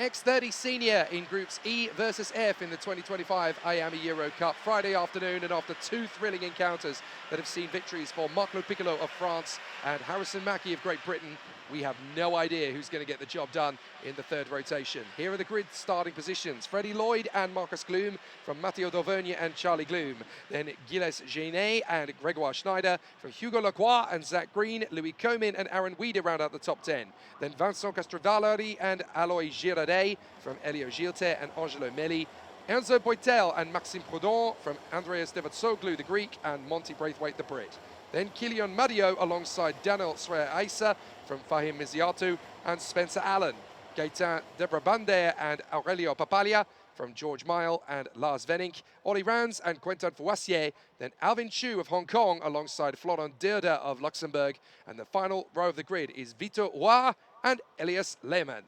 X30 Senior in Groups E versus F in the 2025 Iame Euro Cup. Friday afternoon, and after two thrilling encounters that have seen victories for Marc-Claude Piccolo of France and Harrison Mackie of Great Britain, we have no idea who's going to get the job done in the third rotation. Here are the grid starting positions. Freddie Lloyd and Marcus Gloom from Matteo Dauvergne and Charlie Gloom. Then Gilles Genet and Gregoire Schneider from Hugo Lacroix and Zach Green, Louis Comin and Aaron Wieder round out the top 10. Then Vincent Castrovalari and Alois Girardet from Elio Gilter and Angelo Melli. Enzo Boitel and Maxime Proudhon from Andreas Devotsoglu, the Greek, and Monty Braithwaite, the Brit. Then Kilian Madio alongside Daniel Sreya from Fahim Miziatu and Spencer Allen. Gaetan Debrabander and Aurelio Papalia from George Mile and Lars Venink. Ollie Rands and Quentin Fouassier. Then Alvin Chu of Hong Kong alongside Florent Derda of Luxembourg. And the final row of the grid is Vito Roy and Elias Lehmann.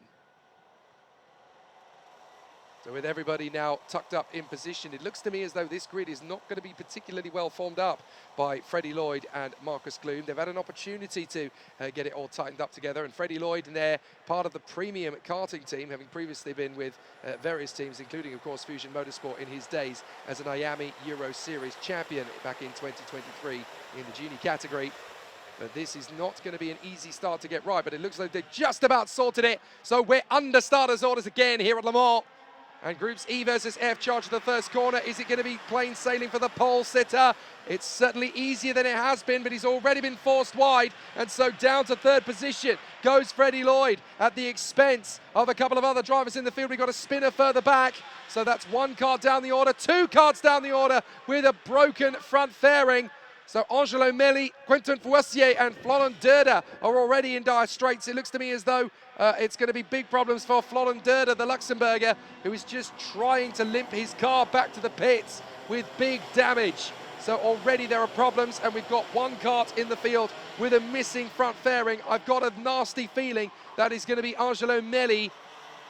So with everybody now tucked up in position, it looks to me as though this grid is not going to be particularly well formed up by Freddie Lloyd and Marcus Gloom. They've had an opportunity to get it all tightened up together, and Freddie Lloyd, and they're part of the premium karting team, having previously been with various teams, including, of course, Fusion Motorsport in his days as an Iame Euro Series champion back in 2023 in the junior category. But this is not going to be an easy start to get right, but it looks like they've just about sorted it. So we're under starters orders again here at Le Mans. And Groups E versus F charge the first corner. Is it going to be plain sailing for the pole sitter? It's certainly easier than it has been, but he's already been forced wide. And so down to third position goes Freddie Lloyd at the expense of a couple of other drivers in the field. We've got a spinner further back. So that's one card down the order, two cards down the order with a broken front fairing. So Angelo Melli, Quentin Fouassier and Florent Derda are already in dire straits. It looks to me as though it's going to be big problems for Florent Derda, the Luxembourger, who is just trying to limp his car back to the pits with big damage. So already there are problems, and we've got one kart in the field with a missing front fairing. I've got a nasty feeling that is going to be Angelo Melli.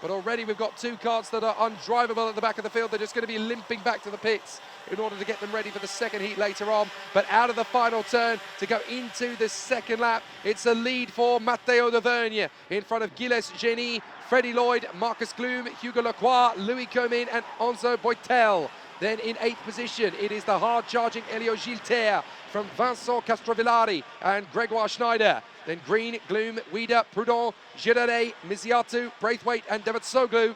But already we've got two karts that are undrivable at the back of the field. They're just going to be limping back to the pits in order to get them ready for the second heat later on. But out of the final turn to go into the second lap, it's a lead for Matteo Dauvergne in front of Gilles Genet, Freddie Lloyd, Marcus Gloom, Hugo Lacroix, Louis Comin and Enzo Boitel. Then in 8th position, it is the hard-charging Elio Gilter from Vincent Castrovillari and Gregoire Schneider. Then Green, Gloom, Wieder, Proudhon, Girardet, Miziatu, Braithwaite and Devotsoglu.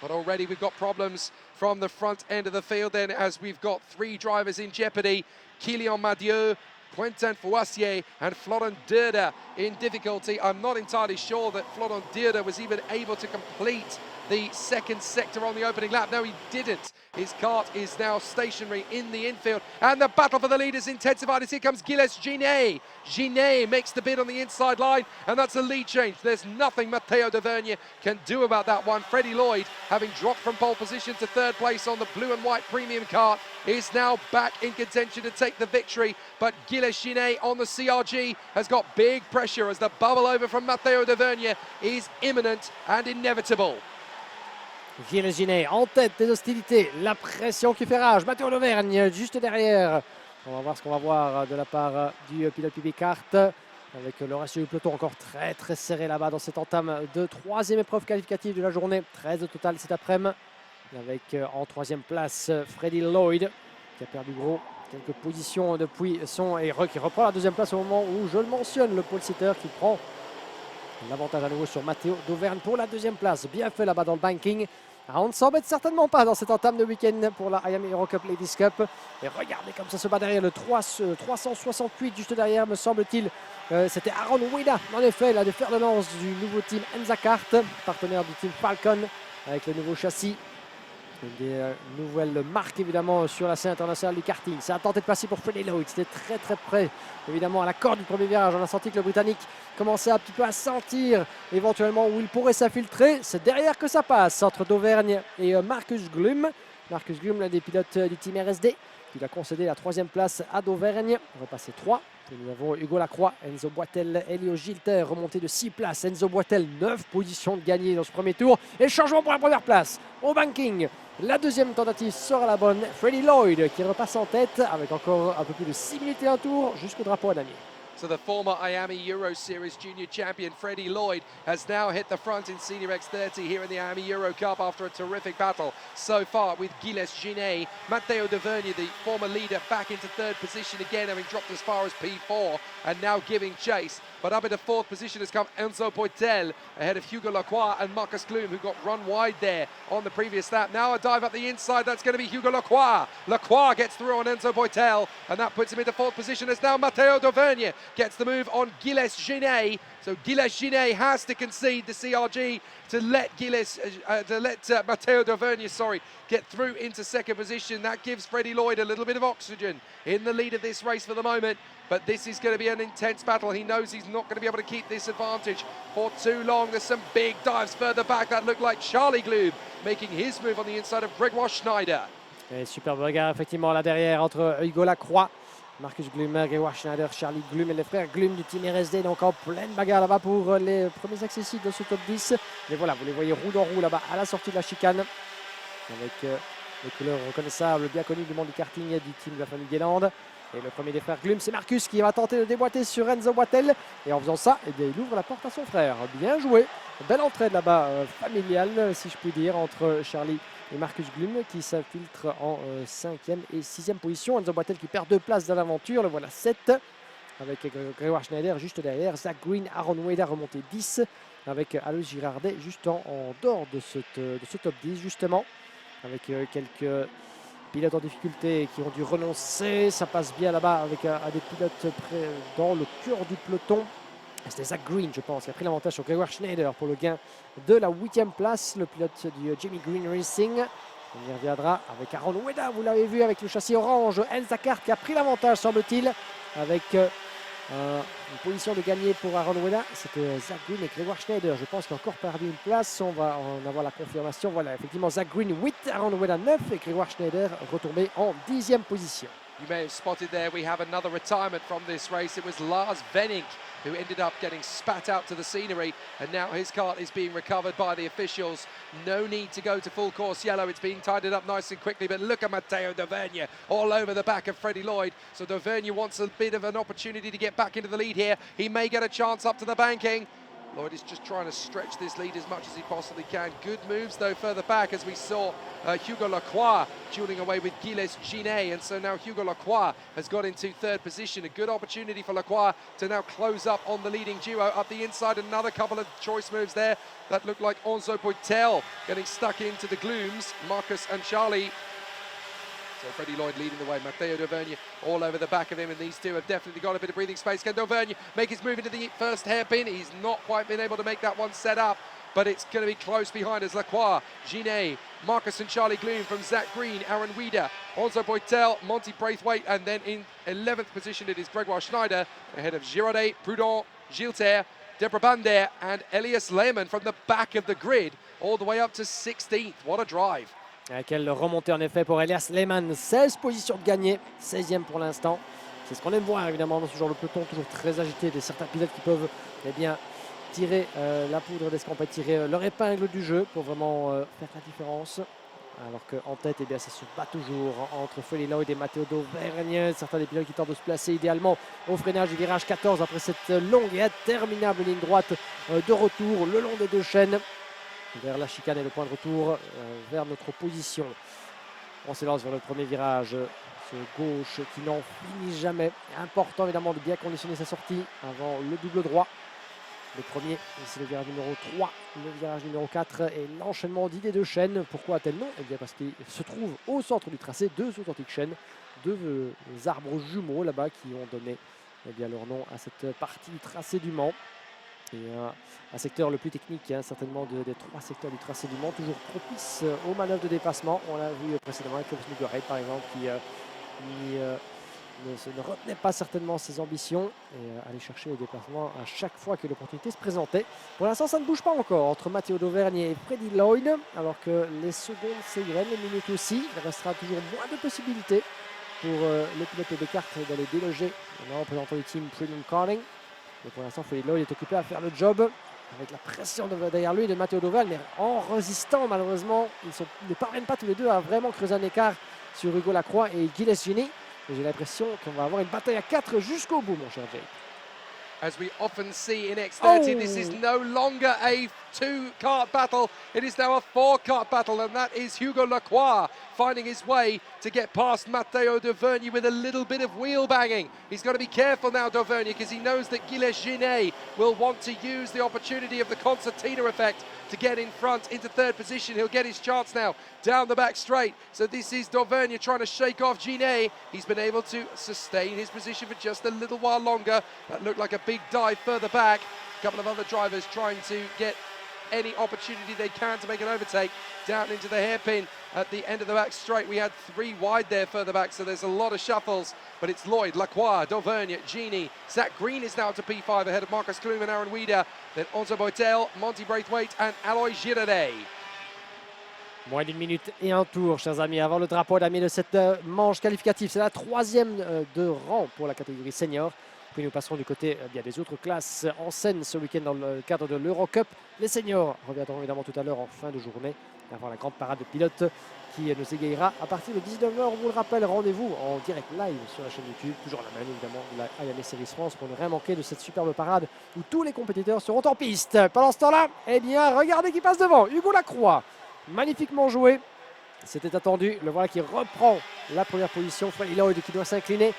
But already we've got problems from the front end of the field then, as we've got three drivers in jeopardy. Kilian Madio, Quentin Fouassier and Florent Derda in difficulty. I'm not entirely sure that Florent Derda was even able to complete the second sector on the opening lap. No, he didn't. His kart is now stationary in the infield, and the battle for the lead is intensified as here comes Gilles Genet. Genet makes the bid on the inside line, and that's a lead change. There's nothing Matteo Dauvergne can do about that one. Freddie Lloyd, having dropped from pole position to third place on the blue and white premium kart, is now back in contention to take the victory. But Gilles Genet on the CRG has got big pressure as the bubble over from Matteo Dauvergne is imminent and inevitable. Gilles Genet en tête des hostilités, la pression qui fait rage. Matteo Dauvergne juste derrière. On va voir ce qu'on va voir de la part du pilote PB Kart, avec le ratio du peloton encore très serré là-bas dans cette entame de troisième épreuve qualificative de la journée. 13 au total cet après-midi, avec en troisième place Freddie Lloyd qui a perdu gros quelques positions depuis son et qui reprend la deuxième place au moment où je le mentionne, le pole sitter qui prend l'avantage à nouveau sur Matteo Dauvergne pour la deuxième place. Bien fait là-bas dans le banking. On ne s'embête certainement pas dans cette entame de week-end pour la Iame Euro Cup Ladies Cup. Et regardez comme ça se bat derrière le 368 juste derrière, me semble-t-il. C'était Aaron Wida, en effet, la de fer de lance du nouveau team Enza Kart, partenaire du team Falcon avec le nouveau châssis. Des nouvelles marques évidemment sur la scène internationale du karting. Ça a tenté de passer pour Freddie Lloyd, c'était très près évidemment à la corde du premier virage. On a senti que le Britannique commençait un petit peu à sentir éventuellement où il pourrait s'infiltrer. C'est derrière que ça passe entre Dauvergne et Marcus Gloom. Marcus Gloom, l'un des pilotes du team RSD, qui a concédé la troisième place à Dauvergne. On va passer 3. Et nous avons Hugo Lacroix, Enzo Boitel, Elio Gilter remonté de 6 places. Enzo Boitel, 9 positions de gagné dans ce premier tour. Et le changement pour la première place au banking. La deuxième tentative sera la bonne. Freddie Lloyd qui repasse en tête avec encore un peu plus de 6 minutes et un tour jusqu'au drapeau à damier. So the former Iame Euro Series Junior Champion Freddie Lloyd has now hit the front in Senior X30 here in the Iame Euro Cup after a terrific battle so far with Gilles Ginet. Matteo De Vergne, the former leader, back into third position again, having dropped as far as P4 and now giving chase. But up into fourth position has come Enzo Poitel ahead of Hugo Lacroix and Marcus Gloom, who got run wide there on the previous lap. Now a dive up the inside, that's going to be Hugo Lacroix. Lacroix gets through on Enzo Poitel, and that puts him into fourth position as now Matteo De Vergne gets the move on Gilles Ginet. So Gilles Ginet has to concede the CRG to let Matteo De Vergne, get through into second position. That gives Freddie Lloyd a little bit of oxygen in the lead of this race for the moment. But this is going to be an intense battle. He knows he's not going to be able to keep this advantage for too long. There's some big dives further back that look like Charlie Gloob making his move on the inside of Grégoire Schneider. Et superbe regard effectivement là derrière entre Hugo Lacroix, Marcus Gloom, Grégoire Schneider, Charlie Gloom et les frères Gloom du team RSD. Donc en pleine bagarre là-bas pour les premiers accessibles de ce top 10. Mais voilà, vous les voyez roue dans roue là-bas à la sortie de la chicane. Avec les couleurs reconnaissables, bien connues du monde du karting du team de la famille Guélande. Et le premier des frères Gloom, c'est Marcus qui va tenter de déboîter sur Enzo Boitel. Et en faisant ça, eh bien, il ouvre la porte à son frère. Bien joué. Belle entrée là-bas familiale, si je puis dire, entre Charlie et Marcus Gloom qui s'infiltre en 5e et 6e position. Enzo Boitel qui perd 2 places dans l'aventure. Le voilà 7. Avec Grégoire Schneider juste derrière. Zach Green, Aaron Weda remonté 10. Avec Alois Girardet juste en dehors de ce top 10 justement. Avec quelques pilotes en difficulté qui ont dû renoncer. Ça passe bien là-bas avec des pilotes dans le cœur du peloton. C'était Zach Green, je pense, qui a pris l'avantage sur Grégoire Schneider pour le gain de la 8e place. Le pilote du Jamie Green Racing. On y reviendra avec Aaron Weda, vous l'avez vu, avec le châssis orange. El Zakar qui a pris l'avantage, semble-t-il, avec une position de gagné pour Aaron Weda. C'était Zach Green et Grégoire Schneider. Je pense qu'il a encore perdu une place. On va en avoir la confirmation. Voilà, effectivement, Zach Green 8, Aaron Weda 9 et Grégoire Schneider retombé en 10e position. You may have spotted there we have another retirement from this race. It was Lars Venning who ended up getting spat out to the scenery, and now his cart is being recovered by the officials. No need to go to full course yellow. It's being tidied up nice and quickly, but look at Matteo De Vergne all over the back of Freddie Lloyd. So De Vergne wants a bit of an opportunity to get back into the lead here. He may get a chance up to the banking. Lloyd is just trying to stretch this lead as much as he possibly can. Good moves, though, further back, as we saw Hugo Lacroix dueling away with Gilles Ginet. And so now Hugo Lacroix has got into third position. A good opportunity for Lacroix to now close up on the leading duo. Up the inside, another couple of choice moves there. That looked like Enzo Poitel getting stuck into the glooms. Marcus and Charlie. So Freddie Lloyd leading the way, Matteo De Vergne all over the back of him, and these two have definitely got a bit of breathing space. Can De Vergne make his move into the first hairpin? He's not quite been able to make that one set up, but it's going to be close behind as Lacroix, Ginet, Marcus and Charlie Gloom from Zach Green, Aaron Weda, Enzo Poitel, Monty Braithwaite, and then in 11th position it is Grégoire Schneider ahead of Girardet, Prudent, Gilter, Deborah Bander and Elias Lehmann from the back of the grid all the way up to 16th. What a drive. Quelle remontée en effet pour Elias Lehmann, 16 positions de gagné, 16e pour l'instant. C'est ce qu'on aime voir évidemment dans ce genre de peloton, toujours très agité, des certains pilotes qui peuvent bien tirer la poudre d'escampette, tirer leur épingle du jeu pour vraiment faire la différence. Alors qu'en tête, bien, ça se bat toujours entre Freddie Lloyd et Matteo De Vergne. Certains des pilotes qui tentent de se placer idéalement au freinage du virage 14 après cette longue et interminable ligne droite de retour le long des deux chaînes. Vers la chicane et le point de retour vers notre position. On s'élance vers le premier virage, ce gauche qui n'en finit jamais. Important évidemment de bien conditionner sa sortie avant le double droit. Le premier, c'est le virage numéro 3, le virage numéro 4 et l'enchaînement d'idées de chaînes. Pourquoi tel nom? Eh bien parce qu'il se trouve au centre du tracé deux authentiques chaînes, deux arbres jumeaux là-bas qui ont donné bien, leur nom à cette partie du tracé du Mans. Et un secteur le plus technique, certainement des trois secteurs du tracé du Mans, toujours propice aux manœuvres de dépassement. On l'a vu précédemment avec Clopes Mugoreit par exemple, qui ne retenait pas certainement ses ambitions et allait chercher les déplacements à chaque fois que l'opportunité se présentait. Pour l'instant, ça ne bouge pas encore entre Matteo De Vergne et Freddie Lloyd, alors que les secondes s'égrènent, les minutes aussi. Il restera toujours moins de possibilités pour le pilote Descartes d'aller déloger le représentant du team Premium Karting. Mais pour l'instant, Freddie Lloyd est occupé à faire le job avec la pression derrière lui de Matteo De Vergne, mais en résistant malheureusement. Ils ne parviennent pas tous les deux à vraiment creuser un écart sur Hugo Lacroix et Gilles Ginet. Et j'ai l'impression qu'on va avoir une bataille à 4 jusqu'au bout, mon cher Jay. As we often see in X30, this is Oh! no longer a 2-kart battle. It is now a 4-kart battle, and that is Hugo Lacroix finding his way to get past Matteo Dauvergne with a little bit of wheel banging. He's got to be careful now, Dauvergne, because he knows that Gilles Genet will want to use the opportunity of the concertina effect to get in front into third position. He'll get his chance now down the back straight. So this is Dauvergne trying to shake off Genet. He's been able to sustain his position for just a little while longer. That looked like a big dive further back. A couple of other drivers trying to get any opportunity they can to make an overtake down into the hairpin at the end of the back straight. We had 3 wide there further back, so there's a lot of shuffles, but it's Lloyd, Lacroix, Dauvergne, Gini. Zach Green is now up to P5 ahead of Marcus Klum and Aaron Wieder, then Onze Boitel, Monty Braithwaite and Alois Girardet. Moins d'une minute et un tour, chers amis, avant le drapeau d'ami de cette manche qualificative. C'est la 3e de rang pour la catégorie senior. Puis nous passerons du côté bien des autres classes en scène ce week-end dans le cadre de l'Eurocup. Les seniors reviendront évidemment tout à l'heure en fin de journée avant la grande parade de pilotes qui nous égayera à partir de 19h. On vous le rappelle, rendez-vous en direct live sur la chaîne YouTube, toujours la même évidemment, de la Iame Series France, pour ne rien manquer de cette superbe parade où tous les compétiteurs seront en piste. Pendant ce temps-là, eh bien, regardez qui passe devant, Hugo Lacroix. Magnifiquement joué, c'était attendu. Le voilà qui reprend la première position. Freddy Lloyd qui doit s'incliner.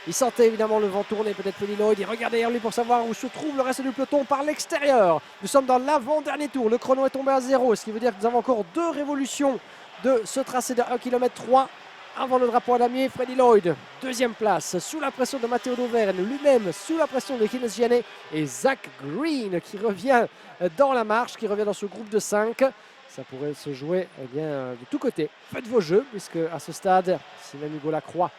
Il sentait évidemment le vent tourner, peut-être Freddy Lloyd. Il regarde derrière lui pour savoir où se trouve le reste du peloton par l'extérieur. Nous sommes dans l'avant-dernier tour. Le chrono est tombé à 0, ce qui veut dire que nous avons encore 2 révolutions de ce tracé de 1 km 3 avant le drapeau à damier. Freddy Lloyd, 2e place, sous la pression de Matteo Dauvergne, lui-même sous la pression de Gilles Genet et Zach Green qui revient dans la marche, qui revient dans ce groupe de 5. Ça pourrait se jouer eh bien, de tous côtés. Faites vos jeux, puisque à ce stade, si même Hugo Lacroix,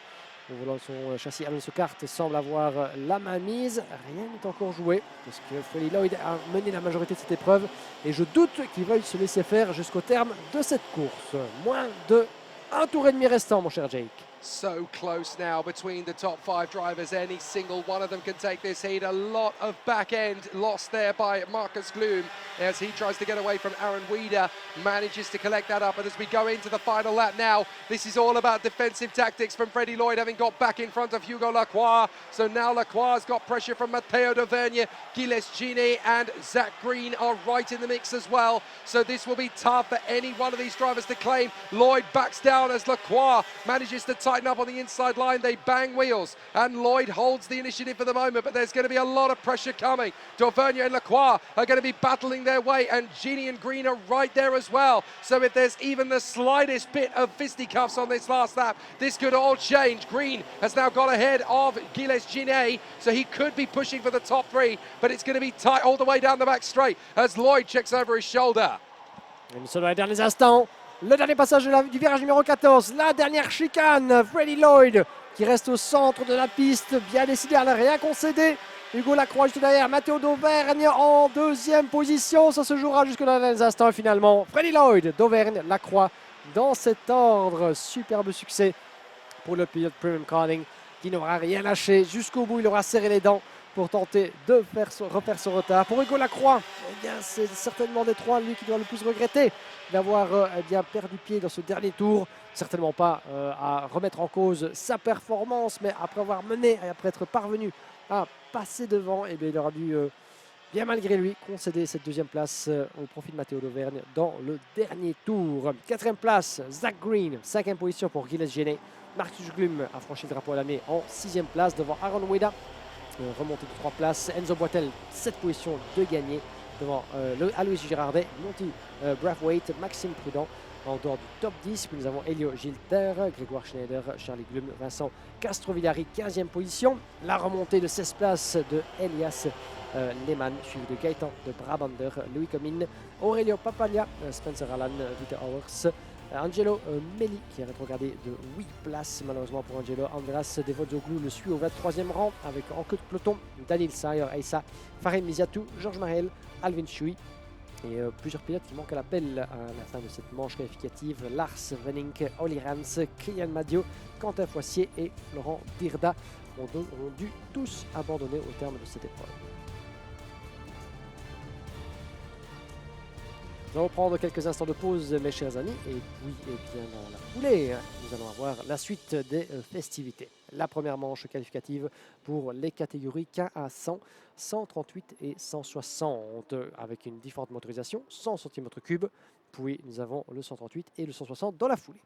au volant de son châssis Alonso Kart, semble avoir la main mise, rien n'est encore joué, parce que Freddy Lloyd a mené la majorité de cette épreuve, et je doute qu'il veuille se laisser faire jusqu'au terme de cette course. Moins de 1 tour et demi restant, mon cher Jake. So close now between the top 5 drivers. Any single one of them can take this heat. A lot of back end lost there by Marcus Klum as he tries to get away from Aaron Wieder. Manages to collect that up. And as we go into the final lap now, this is all about defensive tactics from Freddy Lloyd, having got back in front of Hugo Lacroix. So now Lacroix's got pressure from Matteo Dauvergne. Gilles Genet and Zach Green are right in the mix as well. So this will be tough for any one of these drivers to claim. Lloyd backs down as Lacroix manages to tighten up on the inside line. They bang wheels and Lloyd holds the initiative for the moment, but there's going to be a lot of pressure coming. Dauvergne and Lacroix are going to be battling their way, and Gini and Green are right there as well. So if there's even the slightest bit of fisticuffs on this last lap, this could all change. Green has now got ahead of Gilles Genet, so he could be pushing for the top 3, but it's going to be tight all the way down the back straight as Lloyd checks over his shoulder. Et nous sommes dans les derniers instants. Le dernier passage du virage numéro 14, la dernière chicane. Freddy Lloyd qui reste au centre de la piste, bien décidé à ne rien concéder. Hugo Lacroix juste derrière, Matteo Dauvergne en 2e position. Ça se jouera jusque dans les derniers instants finalement. Freddy Lloyd, Dauvergne, Lacroix dans cet ordre. Superbe succès pour le pilote Premium Karting qui n'aura rien lâché. Jusqu'au bout, il aura serré les dents pour tenter de refaire son retard. Pour Hugo Lacroix, eh bien, c'est certainement des 3 lui qui doit le plus regretter d'avoir eh bien, perdu pied dans ce dernier tour. Certainement pas à remettre en cause sa performance, mais après avoir mené et après être parvenu à passer devant, eh bien, il aura dû bien malgré lui concéder cette 2e place au profit de Matteo Dauvergne dans le dernier tour. 4e place, Zach Green, 5e position pour Gilles Genet. Marcus Klum a franchi le drapeau à la main en 6e place devant Aaron Wieder. Remontée de 3 places, Enzo Boitel, 7 positions de gagné devant Alois Girardet, Monty Braithwaite, Maxime Prudent. En dehors du top 10, puis nous avons Elio Gilter, Grégoire Schneider, Charlie Glum, Vincent Castrovillari, 15e position. La remontée de 16 places de Elias Lehmann, suivi de Gaëtan de Brabander, Louis Comines, Aurelio Papaglia, Spencer Allan, Dieter Howers, Angelo Melli qui est rétrogradé de 8 places malheureusement pour Angelo. Andras Devozoglou le suit au 23e rang avec en queue de peloton Daniel Sayer, Aïssa, Farim Miziatou, Georges Mahel, Alvin Chui et plusieurs pilotes qui manquent à l'appel à la fin de cette manche qualificative. Lars Venink, Olli Rans, Kylian Madio, Quentin Foissier et Laurent Dirda ont dû tous abandonner au terme de cette épreuve. Nous allons prendre quelques instants de pause, mes chers amis, et puis, bien, dans la foulée, nous allons avoir la suite des festivités. La première manche qualificative pour les catégories K à 100, 138 et 160, avec une différente motorisation, 100 cm3. Puis nous avons le 138 et le 160 dans la foulée.